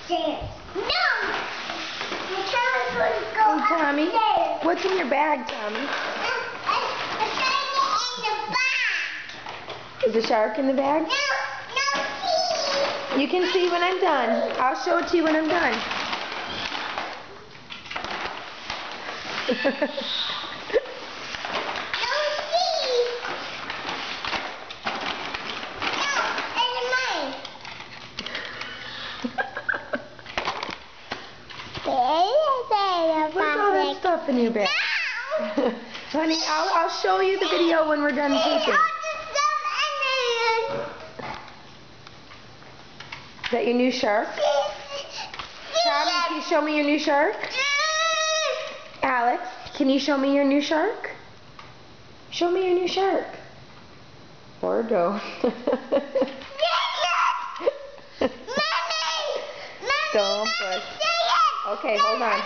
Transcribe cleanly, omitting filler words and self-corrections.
upstairs. No! The shark would go Hey, Tommy, upstairs. what's in your bag, Tommy? A shark in the back. Is a shark in the bag? No, see. You can see when I'm done. I'll show it to you when I'm done. What's all that stuff in your bag? No. Honey, I'll show you the video when we're done taping. Is that your new shark? Tommy, can you show me your new shark? Alex, can you show me your new shark? Show me your new shark. Or don't. Don't push. Okay, hold on.